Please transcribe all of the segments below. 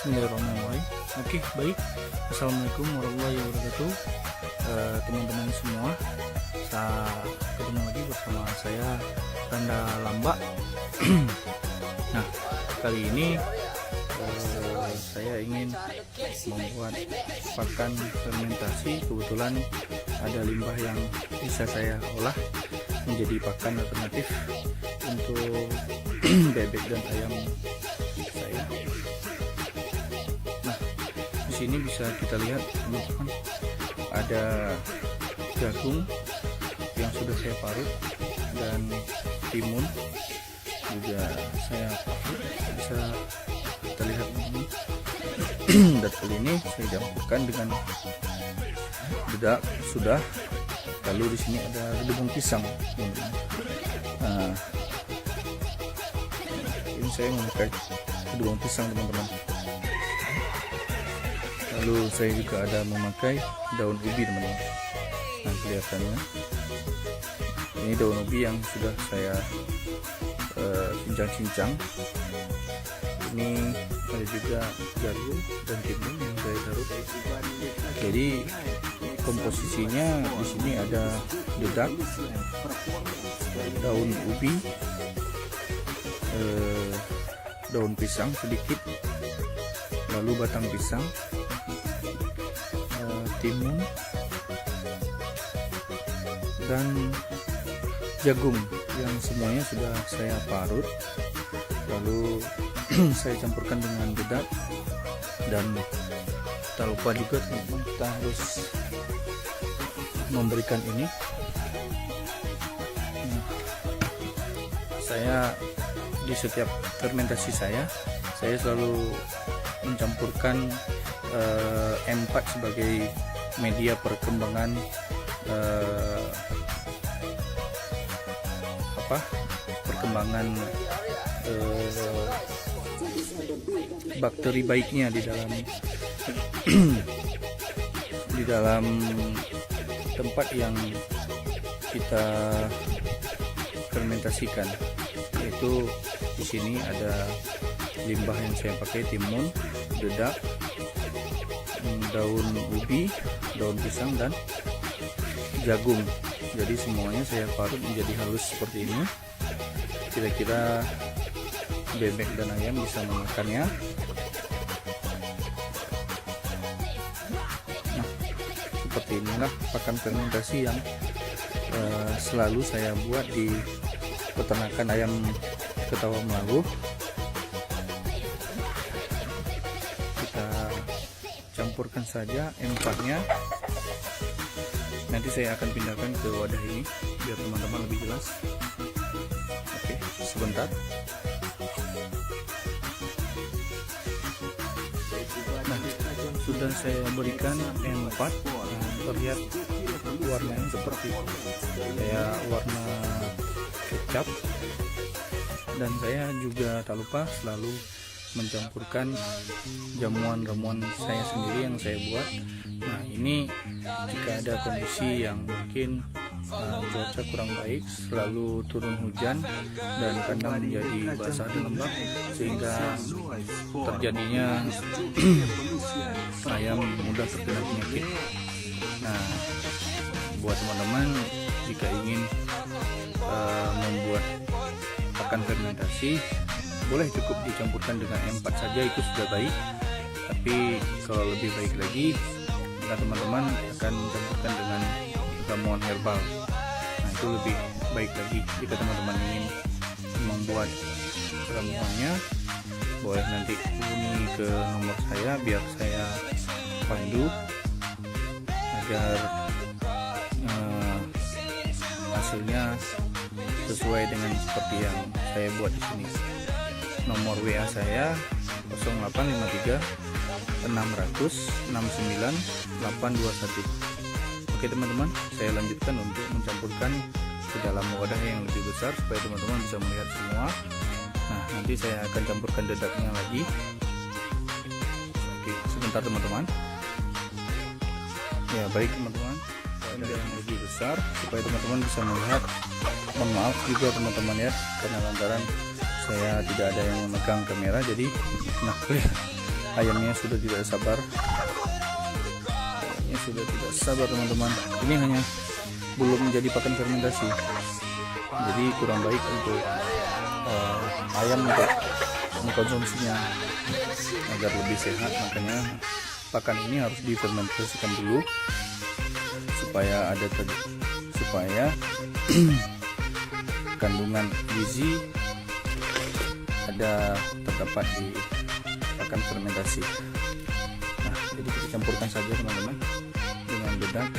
Bismillahirrahmanirrahim. Oke, baik. Assalamualaikum warahmatullahi wabarakatuh. Teman-teman semua, ketemu lagi bersama saya Randa Lamba. Nah, kali ini saya ingin membuat pakan fermentasi. Kebetulan ada limbah yang bisa saya olah menjadi pakan alternatif untuk bebek dan ayam saya. Nah, di sini bisa kita lihat teman-teman, ada jagung yang sudah saya parut dan timun juga saya parut, bisa kita lihat ini. Dan kali ini saya campurkan dengan dedak sudah. Lalu di sini ada gedebong pisang. Nah, ini saya memakai gedebong pisang teman-teman. Lalu saya juga ada memakai daun ubi teman-teman. Nah, kelihatannya ini daun ubi yang sudah saya cincang-cincang. Ini ada juga jagung dan timun yang saya taruh. Jadi komposisinya di sini ada dedak, daun ubi, daun pisang sedikit, lalu batang pisang, timun, dan jagung yang semuanya sudah saya parut. Lalu saya campurkan dengan dedak, dan tak lupa juga teman-teman, kita harus memberikan ini. Nah, saya di setiap fermentasi saya selalu mencampurkan M4 sebagai media perkembangan perkembangan bakteri baiknya di dalam tempat yang kita fermentasikan. Yaitu di sini ada limbah yang saya pakai, timun, dedak, daun ubi, daun pisang, dan jagung. Jadi semuanya saya parut menjadi halus seperti ini. Kira-kira bebek dan ayam bisa memakannya. Nah, seperti inilah pakan fermentasi yang selalu saya buat di peternakan ayam Ketawa Melagu. Kita campurkan saja M4-nya. Nanti saya akan pindahkan ke wadah ini biar teman-teman lebih jelas. Oke, sebentar. Nah, sudah saya berikan M4. Terlihat warnanya seperti kayak warna kecap. Dan saya juga tak lupa selalu mencampurkan jamuan ramuan saya sendiri yang saya buat. Nah, ini jika ada kondisi yang mungkin cuaca kurang baik, selalu turun hujan dan kandang menjadi basah dan lembab, sehingga terjadinya ayam mudah terkena penyakit. Nah, buat teman-teman jika ingin membuat pakan fermentasi, boleh cukup dicampurkan dengan M4 saja, itu sudah baik. Tapi kalau lebih baik lagi, maka teman-teman akan mencampurkan dengan ramuan herbal. Nah, itu lebih baik lagi. Jika teman-teman ingin membuat ramuannya, boleh nanti hubungi ke nomor saya biar saya pandu agar hasilnya sesuai dengan seperti yang saya buat di sini. Nomor WA saya 0853 600 69 821. Oke teman-teman, saya lanjutkan untuk mencampurkan ke dalam wadah yang lebih besar supaya teman-teman bisa melihat semua. Nah, nanti saya akan campurkan dedaknya lagi. Oke, sebentar teman-teman. Ya, baik teman-teman, wadah yang lebih besar supaya teman-teman bisa melihat. Mohon maaf juga teman-teman ya, karena lantaran saya tidak ada yang memegang kamera, jadi nah ayamnya sudah tidak sabar. Ayamnya sudah tidak sabar teman-teman. Ini hanya belum menjadi pakan fermentasi, jadi kurang baik untuk ayam untuk mengkonsumsinya agar lebih sehat. Makanya pakan ini harus difermentasikan dulu supaya kandungan gizi terdapat di pakan fermentasi. Nah, jadi kita campurkan saja teman-teman dengan dedak.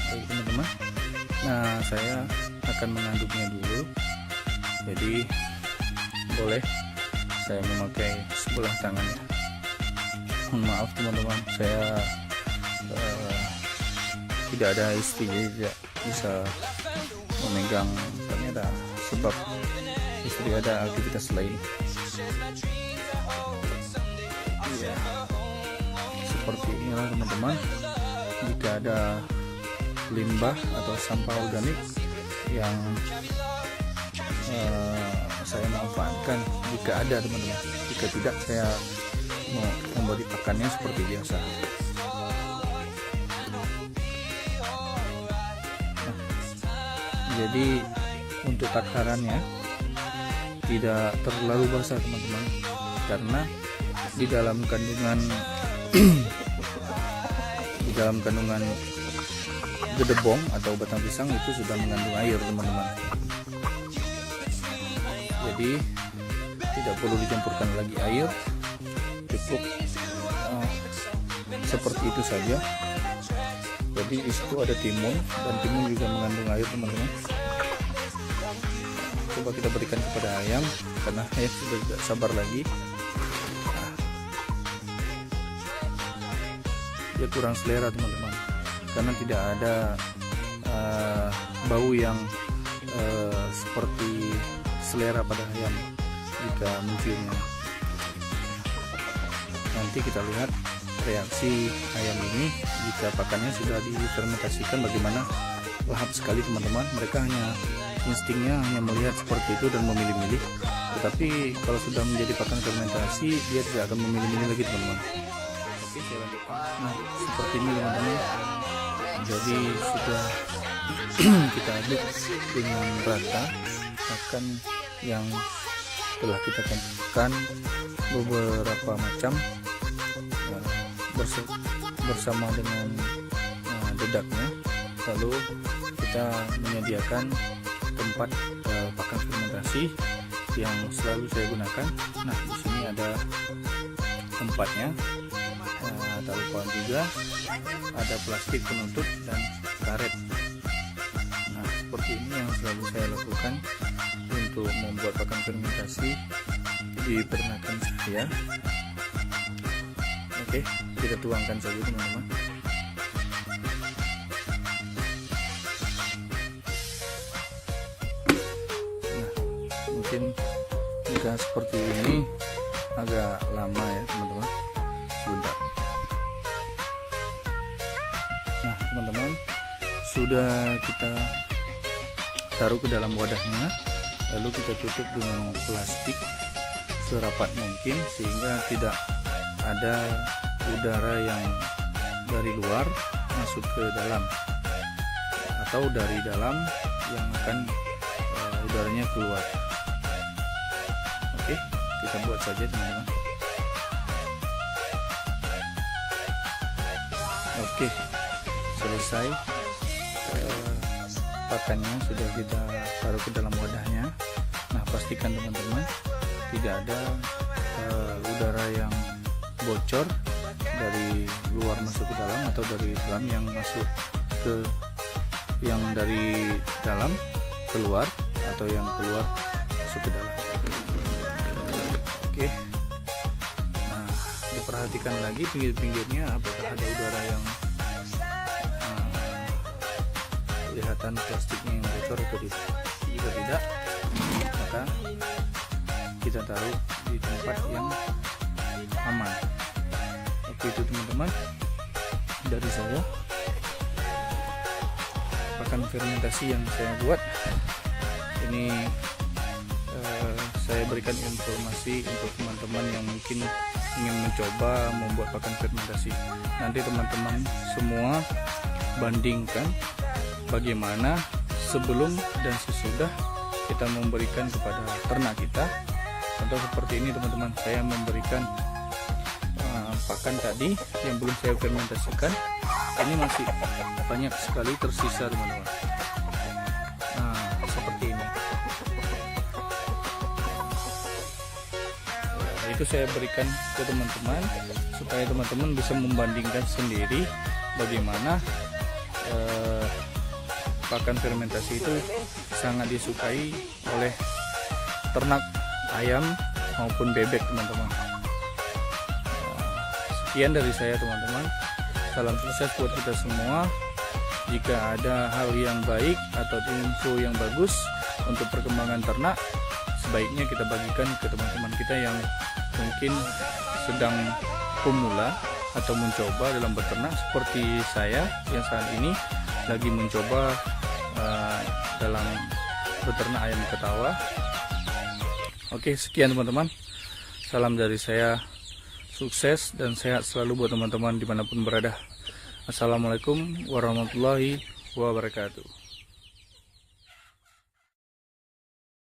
Baik teman-teman, nah saya akan mengaduknya dulu, jadi boleh saya memakai sebelah tangan ya. Mohon maaf teman-teman, saya tidak ada istri, jadi tidak bisa memegang, ternyata sebab istri ada aktivitas lain. Ya, seperti inilah teman-teman. Jika ada limbah atau sampah organik yang saya manfaatkan, jika ada teman-teman, jika tidak saya mau memberi pakannya seperti biasa. Jadi untuk takarannya tidak terlalu basah teman-teman, karena di dalam kandungan gedebong atau batang pisang itu sudah mengandung air teman-teman. Jadi tidak perlu dicampurkan lagi air, cukup seperti itu saja. Jadi di situ ada timun, dan timun juga mengandung air teman-teman. Coba kita berikan kepada ayam, karena ayam sudah tidak sabar lagi. Nah, dia kurang selera teman-teman, karena tidak ada bau yang seperti selera pada ayam jika menciumnya. Nanti kita lihat reaksi ayam ini jika pakannya sudah difermentasikan, bagaimana lahap sekali teman-teman. Mereka hanya instingnya hanya melihat seperti itu dan memilih-milih, tetapi kalau sudah menjadi pakan fermentasi dia tidak akan memilih-milih lagi teman-teman. Oke, saya lanjutkan. Nah, seperti ini teman-teman. Jadi sudah kita aduk dengan rata pakan yang telah kita campurkan beberapa macam bersama dengan dedaknya. Lalu kita menyediakan tempat pakan fermentasi yang selalu saya gunakan. Nah, di sini ada tempatnya. Tak lupa juga ada plastik penutup dan karet. Nah, seperti ini yang selalu saya lakukan untuk membuat pakan fermentasi di peternakan saya. Oke, kita tuangkan saja teman-teman. Nah, mungkin jika seperti ini agak lama ya teman-teman, sebentar. Nah teman-teman, sudah kita taruh ke dalam wadahnya, lalu kita tutup dengan plastik serapat mungkin sehingga tidak ada udara yang dari luar masuk ke dalam, atau dari dalam yang akan udaranya keluar. Oke, kita buat saja teman-teman. Oke, selesai. Pakannya sudah kita taruh ke dalam wadahnya. Nah, pastikan teman-teman tidak ada udara yang bocor dari luar masuk ke dalam, atau dari dalam yang masuk ke yang dari dalam keluar, atau yang keluar masuk ke dalam. Oke. Nah, diperhatikan lagi pinggir-pinggirnya apakah ada udara yang kelihatan plastiknya yang bocor atau tidak. Jika tidak, maka kita taruh di tempat yang aman. Oke, itu teman-teman dari saya. pakan fermentasi yang saya buat. Ini saya berikan informasi untuk teman-teman yang mungkin ingin mencoba membuat pakan fermentasi. Nanti teman-teman semua bandingkan bagaimana sebelum dan sesudah kita memberikan kepada ternak kita. Contoh seperti ini teman-teman, saya memberikan pakan tadi yang belum saya fermentasikan, ini masih banyak sekali tersisa teman-teman. Nah, seperti ini. Itu saya berikan ke teman-teman supaya teman-teman bisa membandingkan sendiri bagaimana pakan fermentasi itu sangat disukai oleh ternak ayam maupun bebek teman-teman. Sekian dari saya teman-teman, salam sukses buat kita semua. Jika ada hal yang baik atau info yang bagus untuk perkembangan ternak, sebaiknya kita bagikan ke teman-teman kita yang mungkin sedang pemula atau mencoba dalam beternak seperti saya yang saat ini lagi mencoba dalam beternak ayam ketawa. Oke, sekian teman-teman, salam dari saya, sukses dan sehat selalu buat teman-teman dimanapun berada. Assalamualaikum warahmatullahi wabarakatuh.